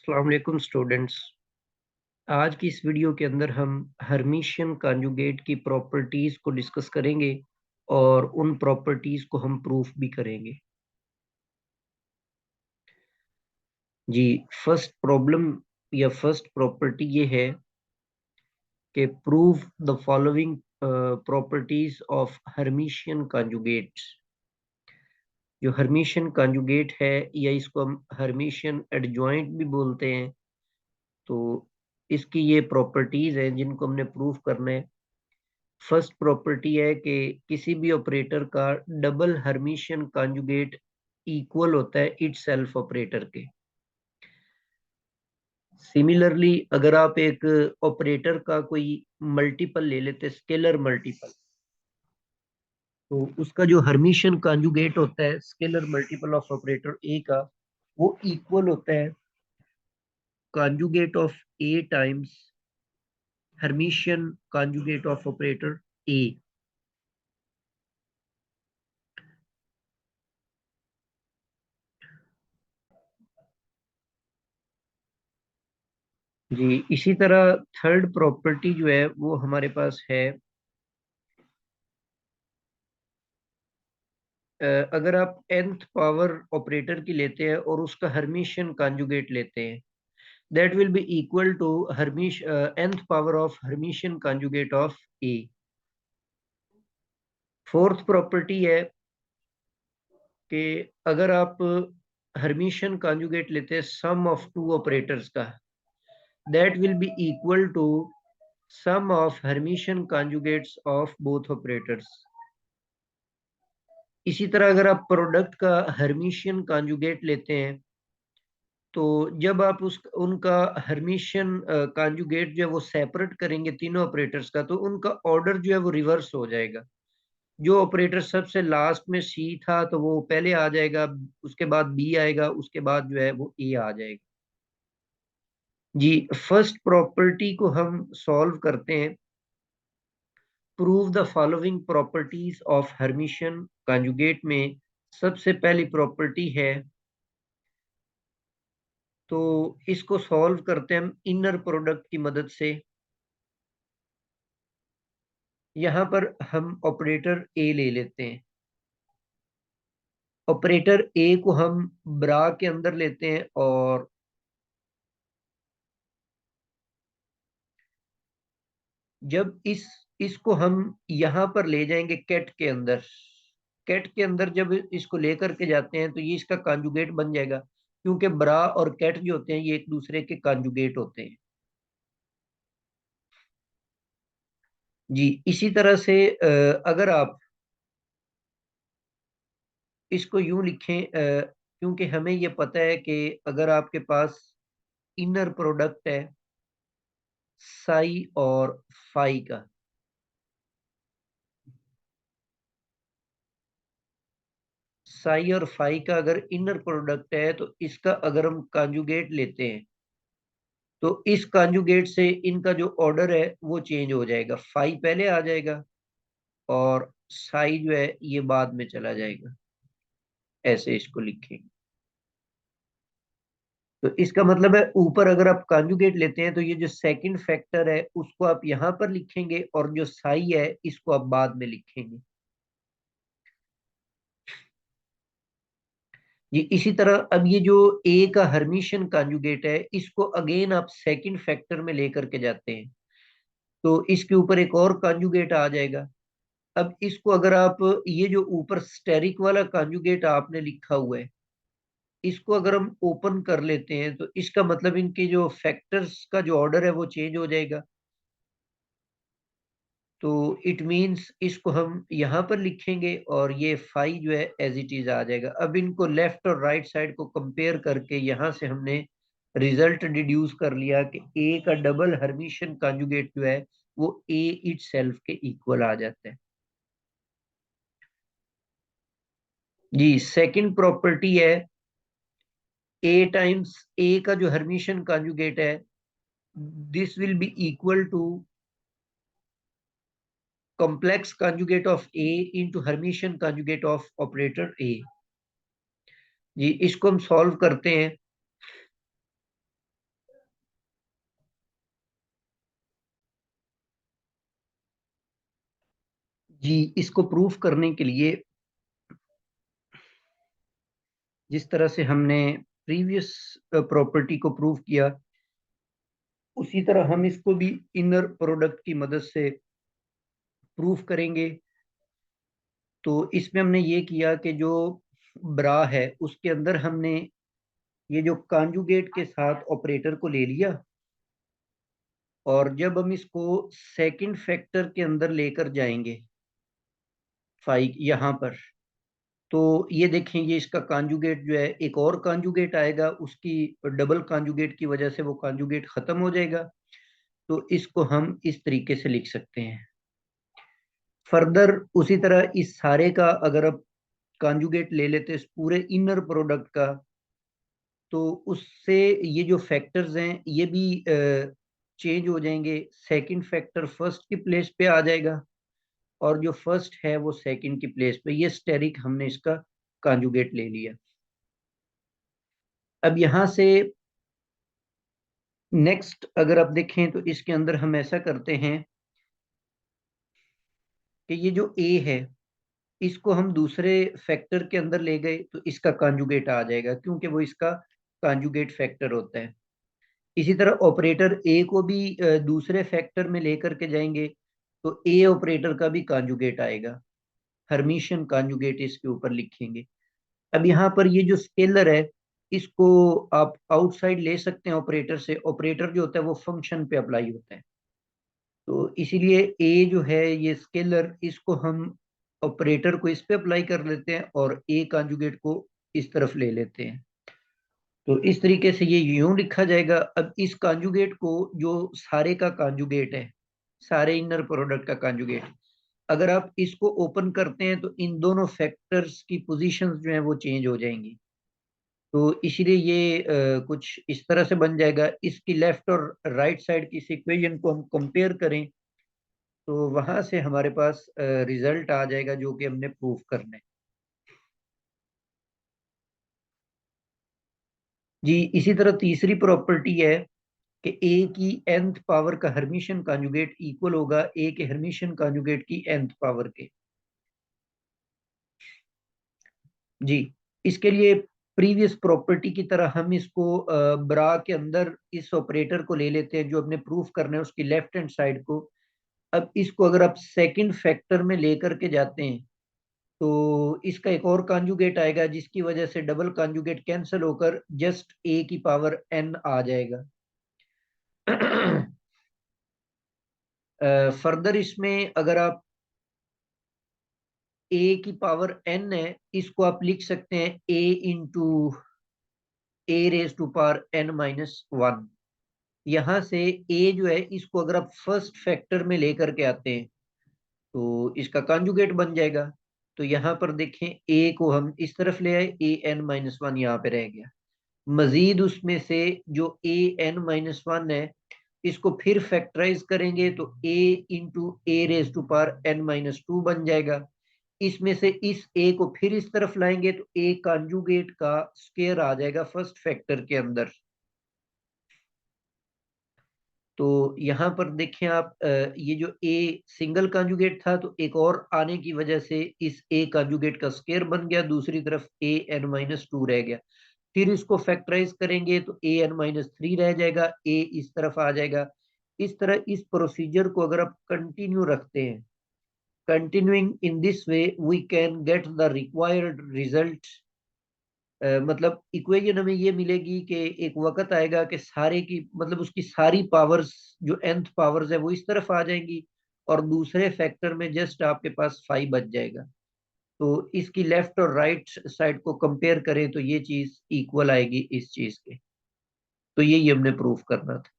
अस्सलाम वालेकुम स्टूडेंट्स। आज की इस वीडियो के अंदर हम हर्मिशियन कॉन्जुगेट की प्रॉपर्टीज को डिस्कस करेंगे और उन प्रॉपर्टीज को हम प्रूफ भी करेंगे। जी, फर्स्ट प्रॉब्लम या फर्स्ट प्रॉपर्टी ये है कि prove the following properties of Hermitian conjugates. जो हर्मिशियन कॉन्जुगेट है या इसको हम हर्मिशियन एडजॉइंट भी बोलते हैं, तो इसकी ये प्रॉपर्टीज हैं जिनको हमने प्रूफ करना है। फर्स्ट प्रॉपर्टी है कि किसी भी ऑपरेटर का डबल हर्मिशियन कॉन्जुगेट इक्वल होता है इटसेल्फ ऑपरेटर के। सिमिलरली अगर आप एक ऑपरेटर का कोई मल्टीपल ले लेते, स्केलर मल्टीपल, तो उसका जो हर्मिशियन कॉन्जुगेट होता है scalar multiple of operator A का, वो इक्वल होता है conjugate of A times Hermitian conjugate of operator A. जी, इसी तरह थर्ड प्रॉपर्टी जो है वो हमारे पास है। अगर आप nth पावर ऑपरेटर की लेते हैं और उसका हर्मिशियन कॉन्जुगेट लेते हैं, that will be equal to Hermitian nth power of Hermitian conjugate of A. Fourth property है कि अगर आप हर्मिशियन कॉन्जुगेट लेते हैं सम ऑफ टू ऑपरेटर्स का, that will be equal to sum of Hermitian conjugates of both operators. इसी तरह अगर आप प्रोडक्ट का हर्मिशियन कॉन्जुगेट लेते हैं, तो जब आप उस उनका हर्मिशियन कॉन्जुगेट जो है वो सेपरेट करेंगे तीनों ऑपरेटर्स का, तो उनका ऑर्डर जो है वो रिवर्स हो जाएगा। जो ऑपरेटर सबसे लास्ट में सी था तो वो पहले आ जाएगा, उसके बाद बी आएगा, उसके बाद जो है वो ए आ जाएगा। जी, फर्स्ट प्रॉपर्टी को हम सॉल्व करते हैं। Prove the following properties of Hermitian conjugate में सबसे पहली प्रॉपर्टी है, तो इसको सॉल्व करते हैं हम इनर प्रोडक्ट की मदद से। यहां पर हम ऑपरेटर ए ले लेते हैं। ऑपरेटर ए को हम ब्रा के अंदर लेते हैं और जब इसको हम यहां पर ले जाएंगे कैट के अंदर, कैट के अंदर जब इसको लेकर के जाते हैं तो ये इसका कॉन्जुगेट बन जाएगा, क्योंकि ब्रा और कैट जो होते हैं ये एक दूसरे के कॉन्जुगेट होते हैं। जी, इसी तरह से अगर आप इसको यूं लिखें, क्योंकि हमें ये पता है कि अगर आपके पास इनर प्रोडक्ट है साई और फाई का, साई और फाई का अगर इनर प्रोडक्ट है तो इसका अगर हम कॉन्जुगेट लेते हैं, तो इस कॉन्जुगेट से इनका जो ऑर्डर है वो चेंज हो जाएगा। फाई पहले आ जाएगा और साई जो है ये बाद में चला जाएगा। ऐसे इसको लिखेंगे तो इसका मतलब है ऊपर अगर आप कॉन्जुगेट लेते हैं तो ये जो सेकंड फैक्टर है उसको आप यहां पर लिखेंगे और जो साई है इसको आप बाद में लिखेंगे। ये इसी तरह अब ये जो ए का हर्मिशियन कॉन्जुगेट है इसको अगेन आप सेकंड फैक्टर में लेकर के जाते हैं, तो इसके ऊपर एक और कॉन्जुगेट आ जाएगा। अब इसको अगर आप ये जो ऊपर स्टेरिक वाला कॉन्जुगेट आपने लिखा हुआ है इसको अगर हम ओपन कर लेते हैं तो इसका मतलब इनके जो फैक्टर्स का जो ऑर्डर है वो चेंज हो जाएगा। तो इट मींस इसको हम यहाँ पर लिखेंगे और ये फाई जो है एज इट इज आ जाएगा। अब इनको लेफ्ट और राइट साइड को कंपेयर करके यहाँ से हमने रिजल्ट डिड्यूस कर लिया कि ए का डबल हर्मिशियन कॉन्जुगेट जो है वो ए इटसेल्फ के इक्वल आ जाता है। जी, सेकंड प्रॉपर्टी है ए टाइम्स ए का जो हर्मिशियन कॉन्जुगेट है this will be equal to complex conjugate of A into Hermitian conjugate of operator A. जी, इसको हम सॉल्व करते हैं। जी, इसको प्रूफ करने के लिए जिस तरह से हमने प्रीवियस प्रॉपर्टी को प्रूव किया, उसी तरह हम इसको भी इनर प्रोडक्ट की मदद से प्रूफ करेंगे। तो इसमें हमने ये किया कि जो ब्रा है उसके अंदर हमने ये जो कॉन्जुगेट के साथ ऑपरेटर को ले लिया, और जब हम इसको सेकंड फैक्टर के अंदर लेकर जाएंगे फाइ यहाँ पर, तो ये देखें ये इसका कॉन्जुगेट जो है एक और कॉन्जुगेट आएगा, उसकी डबल कॉन्जुगेट की वजह से वो कॉन्जुगेट खत्म हो जाएगा। तो इसको हम इस तरीके से लिख सकते हैं। फर्दर उसी तरह इस सारे का अगर आप कॉन्जुगेट ले लेते इस पूरे इनर प्रोडक्ट का, तो उससे ये जो फैक्टर्स हैं ये भी चेंज हो जाएंगे। सेकंड फैक्टर फर्स्ट की प्लेस पे आ जाएगा, और जो फर्स्ट है वो सेकंड की प्लेस पे। ये स्टेरिक हमने इसका कॉन्जुगेट ले लिया। अब यहाँ से नेक्स्ट अगर आप देखें तो इसके अंदर हम ऐसा करते हैं कि ये जो ए है इसको हम दूसरे फैक्टर के अंदर ले गए तो इसका कॉन्जुगेट आ जाएगा, क्योंकि वो इसका कॉन्जुगेट फैक्टर होता है। इसी तरह ऑपरेटर ए को भी दूसरे फैक्टर में लेकर के जाएंगे तो ए ऑपरेटर का भी कॉन्जुगेट आएगा। हर्मिशियन कॉन्जुगेट इसके ऊपर लिखेंगे। अब यहाँ पर ये जो स्केलर है इसको आप आउटसाइड ले सकते हैं ऑपरेटर से। ऑपरेटर जो होता है वो फंक्शन पे अप्लाई होता है, तो इसीलिए ए जो है ये स्केलर, इसको हम ऑपरेटर को इस पे अप्लाई कर लेते हैं और ए कॉन्जुगेट को इस तरफ ले लेते हैं। तो इस तरीके से ये यूं लिखा जाएगा। अब इस कॉन्जुगेट को, जो सारे का कॉन्जुगेट है, सारे इनर प्रोडक्ट का कॉन्जुगेट, अगर आप इसको ओपन करते हैं तो इन दोनों फैक्टर्स की पोजीशंस जो है वो चेंज हो जाएंगी। तो इसीलिए ये कुछ इस तरह से बन जाएगा। इसकी लेफ्ट और राइट साइड की इस इक्वेशन को हम कंपेयर करें तो वहां से हमारे पास रिजल्ट आ जाएगा जो कि हमने प्रूफ करना है। जी, इसी तरह तीसरी प्रॉपर्टी है कि ए की nth पावर का हर्मिशियन कॉन्जुगेट इक्वल होगा ए के हर्मिशियन कॉन्जुगेट की nth पावर के। जी, इसके लिए प्रीवियस प्रॉपर्टी की तरह हम इसको ब्रा के अंदर इस ऑपरेटर को ले लेते हैं जो अपने प्रूफ करना है उसकी लेफ्ट हैंड साइड को। अब इसको अगर आप सेकंड फैक्टर में लेकर के जाते हैं तो इसका एक और कॉन्जुगेट आएगा, जिसकी वजह से डबल कॉन्जुगेट कैंसिल होकर जस्ट ए की पावर n आ जाएगा। फर्दर इसमें अगर आप ए की पावर n है इसको आप लिख सकते हैं A into A raise to power n-1। यहाँ से ए जो है इसको अगर आप फर्स्ट फैक्टर में लेकर के आते हैं तो इसका कॉन्जुगेट बन जाएगा। तो यहाँ पर देखें ए को हम इस तरफ ले आए, an-1 यहाँ पे रह गया। मजीद उसमें से जो an-1 है इसको फिर फैक्टराइज करेंगे तो a into A raise to power n-2 बन जाएगा। इसमें से इस a को फिर इस तरफ लाएंगे तो a कॉन्जुगेट का स्क्वायर आ जाएगा फर्स्ट फैक्टर के अंदर। तो यहाँ पर देखें आप, ये जो a सिंगल कॉन्जुगेट था तो एक और आने की वजह से इस a कॉन्जुगेट का स्क्वायर बन गया, दूसरी तरफ an-2 रह गया। फिर इसको फैक्टराइज करेंगे तो an-3 रह जाएगा, a इस तरफ आ जाएगा। इस तरह इस प्रोसीजर को अगर आप कंटिन्यू रखते हैं, continuing in this way we can get the required result। मतलब इक्वेशन हमें ये मिलेगी कि एक वक्त आएगा कि सारे की मतलब उसकी सारी पावर्स जो nth पावर्स है वो इस तरफ आ जाएंगी, और दूसरे फैक्टर में जस्ट आपके पास 5 बच जाएगा। तो इसकी लेफ्ट और राइट साइड को कंपेयर करें तो ये चीज इक्वल आएगी इस चीज के। तो यही हमने प्रूफ करना था।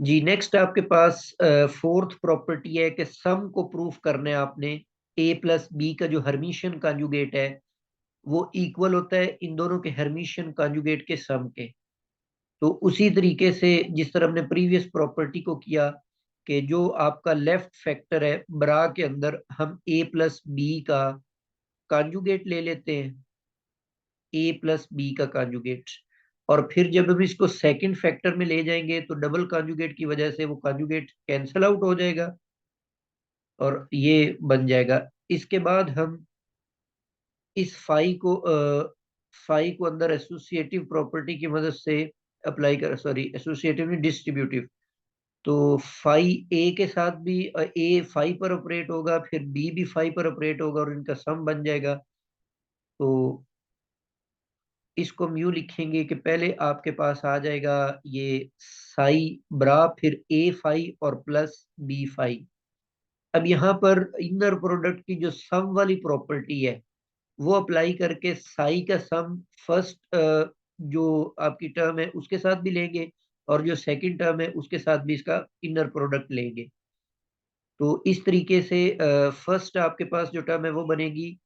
जी, नेक्स्ट आपके पास फोर्थ प्रॉपर्टी है कि सम को प्रूफ करना है आपने। ए प्लस बी का जो हर्मिशियन कॉन्जुगेट है वो इक्वल होता है इन दोनों के हर्मिशियन कॉन्जुगेट के सम के। तो उसी तरीके से जिस तरह हमने प्रीवियस प्रॉपर्टी को किया कि जो आपका लेफ्ट फैक्टर है ब्रा के अंदर हम ए प्लस बी का कॉन्जुगेट ले लेते हैं, ए प्लस बी का कॉन्जुगेट। और फिर जब हम इसको सेकंड फैक्टर में ले जाएंगे तो डबल कॉन्जुगेट की वजह से वो कॉन्जुगेट कैंसल आउट हो जाएगा और ये बन जाएगा। इसके बाद हम इस फाई को अंदर एसोसिएटिव प्रॉपर्टी की मदद से अप्लाई कर, सॉरी एसोसिएटिव नहीं, डिस्ट्रीब्यूटिव। तो फाई ए के साथ भी ए फाई पर ऑपरेट होगा, फिर बी भी फाई पर ऑपरेट होगा और इनका सम बन जाएगा। तो इसको हम यूं लिखेंगे कि पहले आपके पास आ जाएगा ये साई ब्रा, फिर ए फाई और प्लस बी फाई। अब यहाँ पर इनर प्रोडक्ट की जो सम वाली प्रॉपर्टी है वो अप्लाई करके साई का सम फर्स्ट जो आपकी टर्म है उसके साथ भी लेंगे और जो सेकंड टर्म है उसके साथ भी इसका इनर प्रोडक्ट लेंगे। तो इस तरीके से फर्स्ट आपके पास जो टर्म है वो बनेगी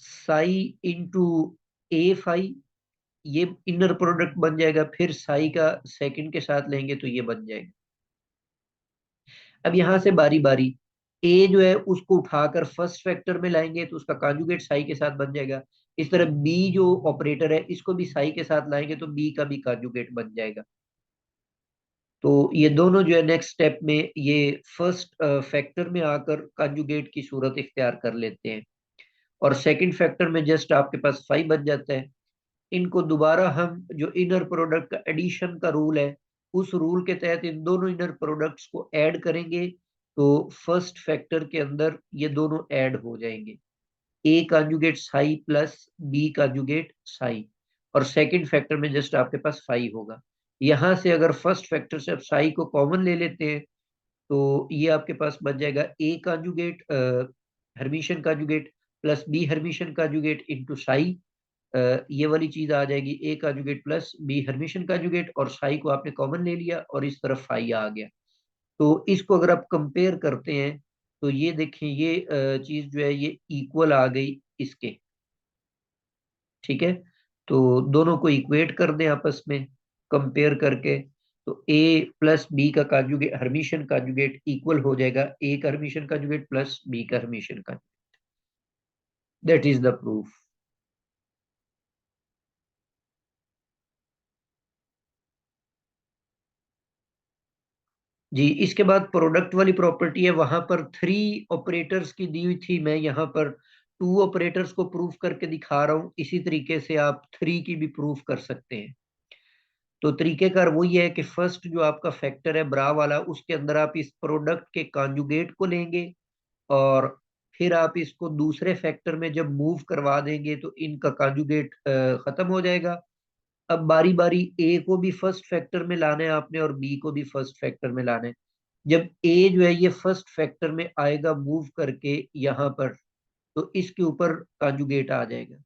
साई इंटू ए फाई, ये इनर प्रोडक्ट बन जाएगा। फिर साई का सेकंड के साथ लेंगे तो ये बन जाएगा। अब यहां से बारी बारी ए जो है उसको उठाकर फर्स्ट फैक्टर में लाएंगे तो उसका कॉन्जुगेट साई के साथ बन जाएगा। इस तरह बी जो ऑपरेटर है इसको भी साई के साथ लाएंगे तो बी का भी कॉन्जुगेट बन जाएगा। तो ये दोनों जो है नेक्स्ट स्टेप में ये फर्स्ट फैक्टर में आकर कॉन्जुगेट की सूरत इख्तियार कर लेते हैं और सेकंड फैक्टर में जस्ट आपके पास फाइव बन जाता है। इनको दोबारा हम जो इनर प्रोडक्ट का एडिशन का रूल है उस रूल के तहत इन दोनों इनर प्रोडक्ट्स को ऐड करेंगे तो फर्स्ट फैक्टर के अंदर ये दोनों ऐड हो जाएंगे, a conjugate psi plus b conjugate psi. और सेकंड फैक्टर में जस्ट आपके पास फाई होगा। यहां से अगर फर्स्ट फैक्टर से आप साई को कॉमन ले लेते हैं तो ये आपके पास बन जाएगा a conjugate Hermitian conjugate plus b hermitian conjugate into psi. ये वाली चीज आ जाएगी a conjugate plus b hermitian conjugate और साई को आपने कॉमन ले लिया और इस तरफ फाई आ गया। तो इसको अगर आप कंपेयर करते हैं तो ये देखें ये चीज जो है ये इक्वल आ गई इसके, ठीक है। तो दोनों को इक्वेट कर दें आपस में कंपेयर करके तो ए प्लस बी का कॉन्जुगेट हर्मिशियन कॉन्जुगेट इक्वल हो जाएगा ए का हर्मिशियन कॉन्जुगेट प्लस बी का Hermitian conjugate. That is the proof. जी, इसके बाद प्रोडक्ट वाली प्रॉपर्टी है, वहां पर थ्री ऑपरेटर्स की दी हुई थी, मैं यहाँ पर टू ऑपरेटर्स को प्रूफ करके दिखा रहा हूँ। इसी तरीके से आप थ्री की भी प्रूफ कर सकते हैं। तो तरीकेकार वही है कि फर्स्ट जो आपका फैक्टर है ब्रा वाला उसके अंदर आप इस प्रोडक्ट के कॉन्जुगेट को लेंगे और फिर आप इसको दूसरे फैक्टर में जब मूव करवा देंगे तो इनका कॉन्जुगेट खत्म हो जाएगा। अब बारी बारी ए को भी फर्स्ट फैक्टर में लाना है आपने और बी को भी फर्स्ट फैक्टर में लाना है। जब ए जो है ये फर्स्ट फैक्टर में आएगा मूव करके यहाँ पर तो इसके ऊपर कॉन्जुगेट आ जाएगा।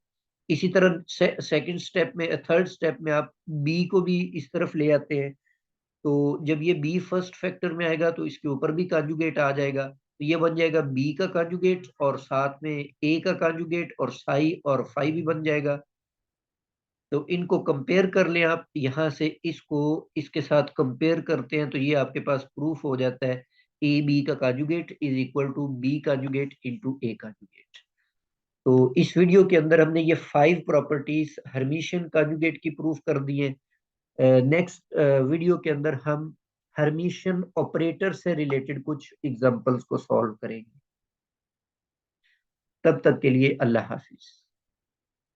इसी तरह सेकंड स्टेप में थर्ड स्टेप में आप बी को भी इस तरफ ले आते हैं तो जब ये बी फर्स्ट फैक्टर में आएगा तो इसके ऊपर भी कॉन्जुगेट आ जाएगा तो ये बन जाएगा बी का कॉन्जुगेट और साथ में ए का कॉन्जुगेट और साई और फाई भी बन जाएगा। तो इनको कंपेयर कर लें आप, यहाँ से इसको इसके साथ कंपेयर करते हैं तो ये आपके पास प्रूफ हो जाता है ए बी का conjugate is equal to b conjugate into a conjugate. तो इस वीडियो के अंदर हमने ये फाइव प्रॉपर्टीज हर्मिशियन कॉन्जुगेट की प्रूफ कर दी हैं। नेक्स्ट वीडियो के अंदर हम हर्मिशियन ऑपरेटर से रिलेटेड कुछ एग्जांपल्स को सॉल्व करेंगे। तब तक के लिए अल्लाह हाफिज।